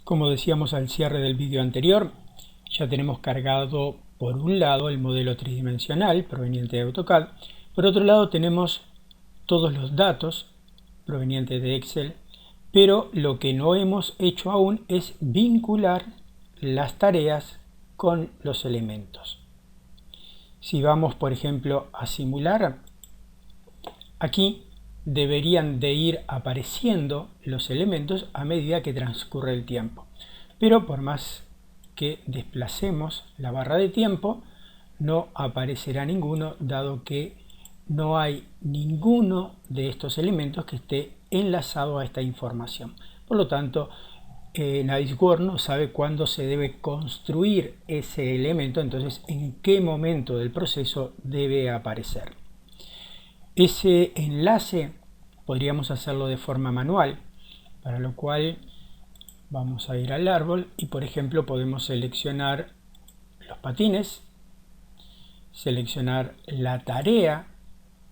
Como decíamos al cierre del vídeo anterior, ya tenemos cargado por un lado el modelo tridimensional proveniente de AutoCAD, por otro lado tenemos todos los datos provenientes de Excel, pero lo que no hemos hecho aún es vincular las tareas con los elementos. Si vamos, por ejemplo, a simular, aquí deberían de ir apareciendo los elementos a medida que transcurre el tiempo. Pero por más que desplacemos la barra de tiempo, no aparecerá ninguno, dado que no hay ninguno de estos elementos que esté enlazado a esta información. Por lo tanto, Navisworks no sabe cuándo se debe construir ese elemento, entonces en qué momento del proceso debe aparecer. Ese enlace podríamos hacerlo de forma manual, para lo cual vamos a ir al árbol y por ejemplo podemos seleccionar los patines, seleccionar la tarea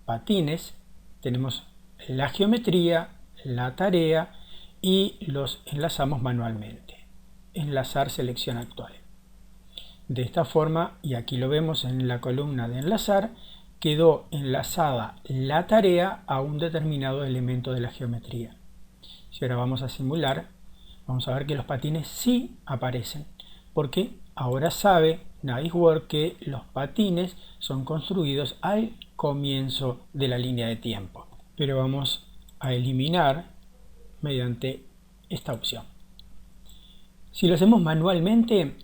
patines, tenemos la geometría, la tarea y los enlazamos manualmente. Enlazar selección actual. De esta forma, y aquí lo vemos en la columna de enlazar, quedó enlazada la tarea a un determinado elemento de la geometría. Si ahora vamos a simular, vamos a ver que los patines sí aparecen, porque ahora sabe Navisworks que los patines son construidos al comienzo de la línea de tiempo. Pero vamos a eliminar mediante esta opción. Si lo hacemos manualmente,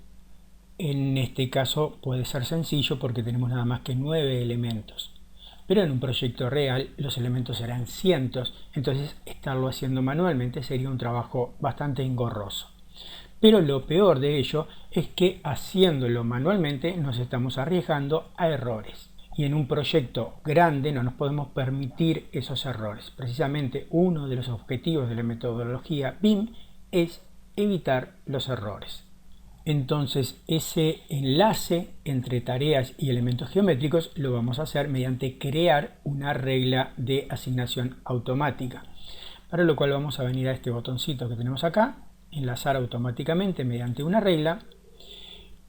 en este caso puede ser sencillo porque tenemos nada más que 9 elementos. Pero en un proyecto real los elementos serán cientos, entonces estarlo haciendo manualmente sería un trabajo bastante engorroso. Pero lo peor de ello es que haciéndolo manualmente nos estamos arriesgando a errores. Y en un proyecto grande no nos podemos permitir esos errores. Precisamente uno de los objetivos de la metodología BIM es evitar los errores. Entonces ese enlace entre tareas y elementos geométricos lo vamos a hacer mediante crear una regla de asignación automática. Para lo cual vamos a venir a este botoncito que tenemos acá, enlazar automáticamente mediante una regla.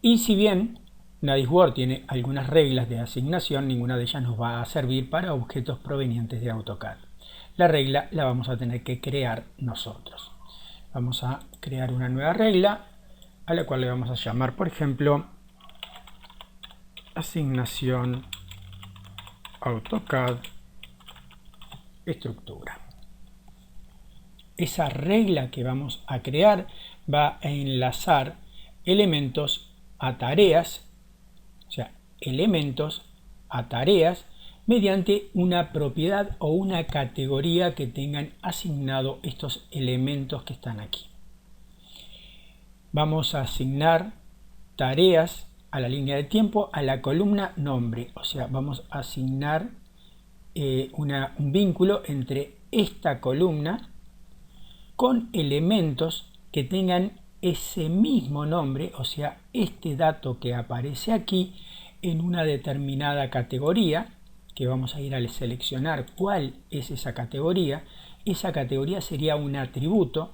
Y si bien Navisworks tiene algunas reglas de asignación, ninguna de ellas nos va a servir para objetos provenientes de AutoCAD. La regla la vamos a tener que crear nosotros. Vamos a crear una nueva regla, a la cual le vamos a llamar, por ejemplo, asignación AutoCAD estructura. Esa regla que vamos a crear va a enlazar elementos a tareas, o sea, elementos a tareas mediante una propiedad o una categoría que tengan asignado estos elementos que están aquí. Vamos a asignar tareas a la línea de tiempo a la columna nombre, o sea, vamos a asignar un vínculo entre esta columna con elementos que tengan ese mismo nombre, o sea, este dato que aparece aquí en una determinada categoría, que vamos a ir a seleccionar cuál es esa categoría. Esa categoría sería un atributo.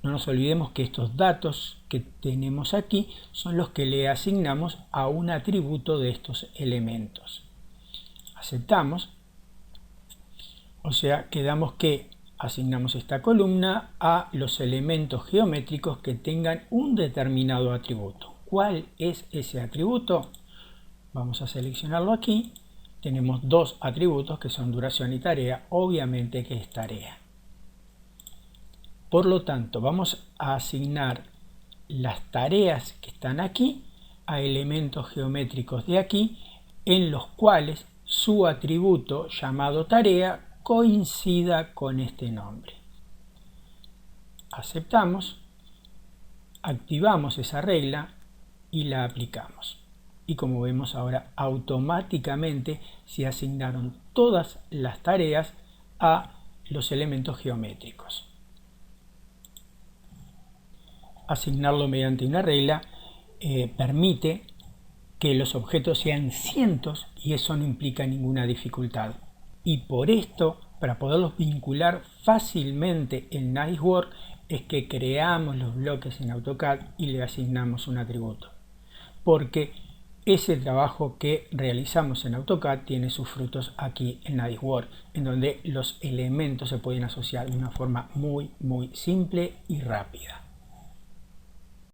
No nos olvidemos que estos datos que tenemos aquí son los que le asignamos a un atributo de estos elementos. Aceptamos. O sea, quedamos que asignamos esta columna a los elementos geométricos que tengan un determinado atributo. ¿Cuál es ese atributo? Vamos a seleccionarlo aquí. Tenemos dos atributos que son duración y tarea. Obviamente que es tarea. Por lo tanto, vamos a asignar las tareas que están aquí a elementos geométricos de aquí, en los cuales su atributo llamado tarea coincida con este nombre. Aceptamos, activamos esa regla y la aplicamos. Y como vemos ahora, automáticamente se asignaron todas las tareas a los elementos geométricos. Asignarlo mediante una regla permite que los objetos sean cientos y eso no implica ninguna dificultad. Y por esto para poderlos vincular fácilmente en Navisworks es que creamos los bloques en AutoCAD y le asignamos un atributo. Porque ese trabajo que realizamos en AutoCAD tiene sus frutos aquí en Navisworks, en donde los elementos se pueden asociar de una forma muy simple y rápida.